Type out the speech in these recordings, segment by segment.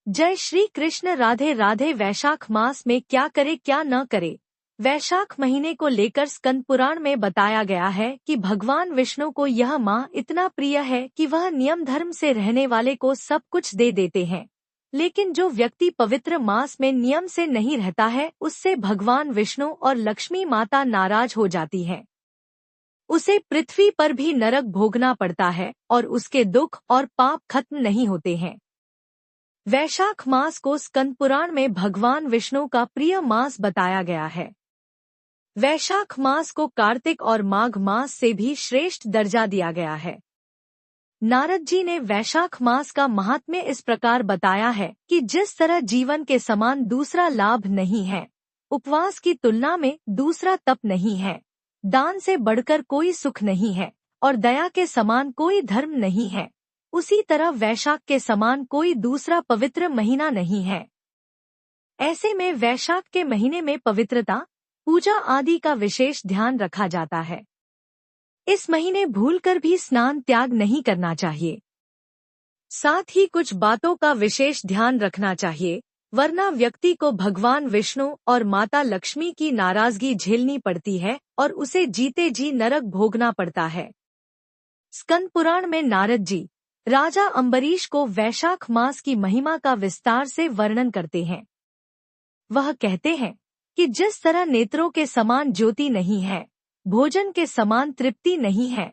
जय श्री कृष्ण। राधे राधे। वैशाख मास में क्या करे क्या न करे। वैशाख महीने को लेकर स्कंद पुराण में बताया गया है कि भगवान विष्णु को यह माह इतना प्रिय है कि वह नियम धर्म से रहने वाले को सब कुछ दे देते हैं। लेकिन जो व्यक्ति पवित्र मास में नियम से नहीं रहता है, उससे भगवान विष्णु और लक्ष्मी माता नाराज हो जाती हैं। उसे पृथ्वी पर भी नरक भोगना पड़ता है और उसके दुख और पाप खत्म नहीं होते हैं। वैशाख मास को स्कंद पुराण में भगवान विष्णु का प्रिय मास बताया गया है। वैशाख मास को कार्तिक और माघ मास से भी श्रेष्ठ दर्जा दिया गया है। नारद जी ने वैशाख मास का महात्म्य इस प्रकार बताया है कि जिस तरह जीवन के समान दूसरा लाभ नहीं है, उपवास की तुलना में दूसरा तप नहीं है, दान से बढ़कर कोई सुख नहीं है और दया के समान कोई धर्म नहीं है, उसी तरह वैशाख के समान कोई दूसरा पवित्र महीना नहीं है। ऐसे में वैशाख के महीने में पवित्रता, पूजा आदि का विशेष ध्यान रखा जाता है। इस महीने भूलकर भी स्नान त्याग नहीं करना चाहिए। साथ ही कुछ बातों का विशेष ध्यान रखना चाहिए, वरना व्यक्ति को भगवान विष्णु और माता लक्ष्मी की नाराजगी झेलनी पड़ती है और उसे जीते जी नरक भोगना पड़ता है। स्कंद पुराण में नारद जी राजा अम्बरीश को वैशाख मास की महिमा का विस्तार से वर्णन करते हैं। वह कहते हैं कि जिस तरह नेत्रों के समान ज्योति नहीं है, भोजन के समान तृप्ति नहीं है,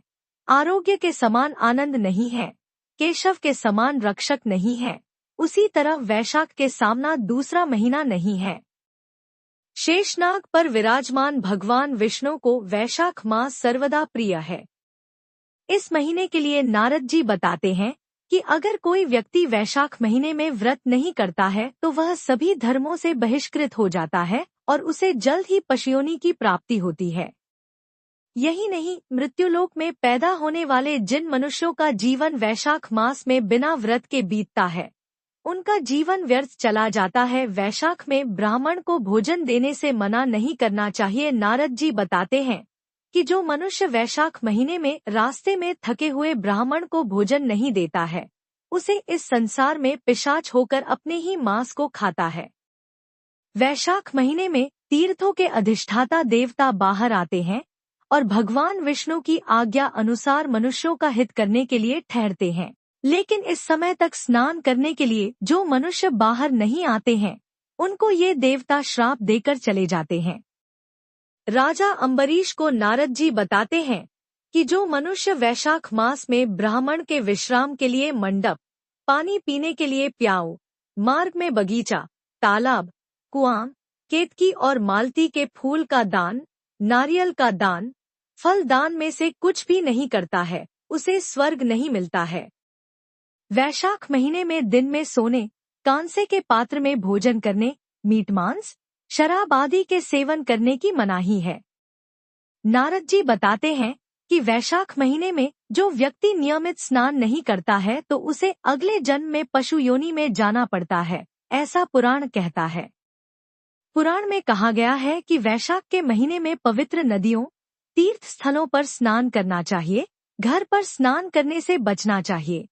आरोग्य के समान आनंद नहीं है, केशव के समान रक्षक नहीं है, उसी तरह वैशाख के सामना दूसरा महीना नहीं है। शेषनाग पर विराजमान भगवान विष्णु को वैशाख मास सर्वदा प्रिय है। इस महीने के लिए नारद जी बताते हैं कि अगर कोई व्यक्ति वैशाख महीने में व्रत नहीं करता है तो वह सभी धर्मों से बहिष्कृत हो जाता है और उसे जल्द ही पशुयोनि की प्राप्ति होती है। यही नहीं, मृत्युलोक में पैदा होने वाले जिन मनुष्यों का जीवन वैशाख मास में बिना व्रत के बीतता है, उनका जीवन व्यर्थ चला जाता है। वैशाख में ब्राह्मण को भोजन देने से मना नहीं करना चाहिए। नारद जी बताते हैं कि जो मनुष्य वैशाख महीने में रास्ते में थके हुए ब्राह्मण को भोजन नहीं देता है, उसे इस संसार में पिशाच होकर अपने ही मांस को खाता है। वैशाख महीने में तीर्थों के अधिष्ठाता देवता बाहर आते हैं और भगवान विष्णु की आज्ञा अनुसार मनुष्यों का हित करने के लिए ठहरते हैं। लेकिन इस समय तक स्नान करने के लिए जो मनुष्य बाहर नहीं आते हैं, उनको ये देवता श्राप देकर चले जाते हैं। राजा अम्बरीश को नारद जी बताते हैं कि जो मनुष्य वैशाख मास में ब्राह्मण के विश्राम के लिए मंडप, पानी पीने के लिए प्याऊ, मार्ग में बगीचा, तालाब, कुआं, केतकी और मालती के फूल का दान, नारियल का दान, फल दान में से कुछ भी नहीं करता है, उसे स्वर्ग नहीं मिलता है। वैशाख महीने में दिन में सोने, कांसे के पात्र में भोजन करने, मीट मांस, शराब आदि के सेवन करने की मनाही है। नारद जी बताते हैं कि वैशाख महीने में जो व्यक्ति नियमित स्नान नहीं करता है तो उसे अगले जन्म में पशु योनि में जाना पड़ता है, ऐसा पुराण कहता है। पुराण में कहा गया है कि वैशाख के महीने में पवित्र नदियों, तीर्थ स्थलों पर स्नान करना चाहिए, घर पर स्नान करने से बचना चाहिए।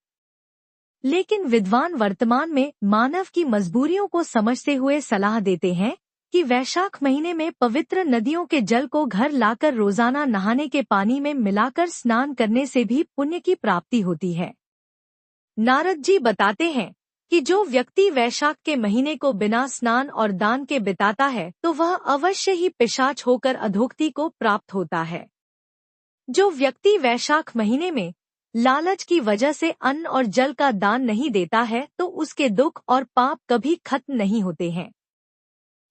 लेकिन विद्वान वर्तमान में मानव की मजबूरियों को समझते हुए सलाह देते हैं कि वैशाख महीने में पवित्र नदियों के जल को घर लाकर रोजाना नहाने के पानी में मिलाकर स्नान करने से भी पुण्य की प्राप्ति होती है। नारद जी बताते हैं कि जो व्यक्ति वैशाख के महीने को बिना स्नान और दान के बिताता है तो वह अवश्य ही पिशाच होकर अधोगति को प्राप्त होता है। जो व्यक्ति वैशाख महीने में लालच की वजह से अन्न और जल का दान नहीं देता है तो उसके दुख और पाप कभी खत्म नहीं होते हैं।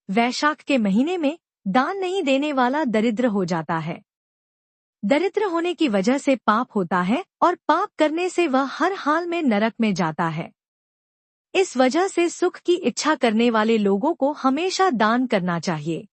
वैशाख के महीने में दान नहीं देने वाला दरिद्र हो जाता है। दरिद्र होने की वजह से पाप होता है और पाप करने से वह हर हाल में नरक में जाता है। इस वजह से सुख की इच्छा करने वाले लोगों को हमेशा दान करना चाहिए।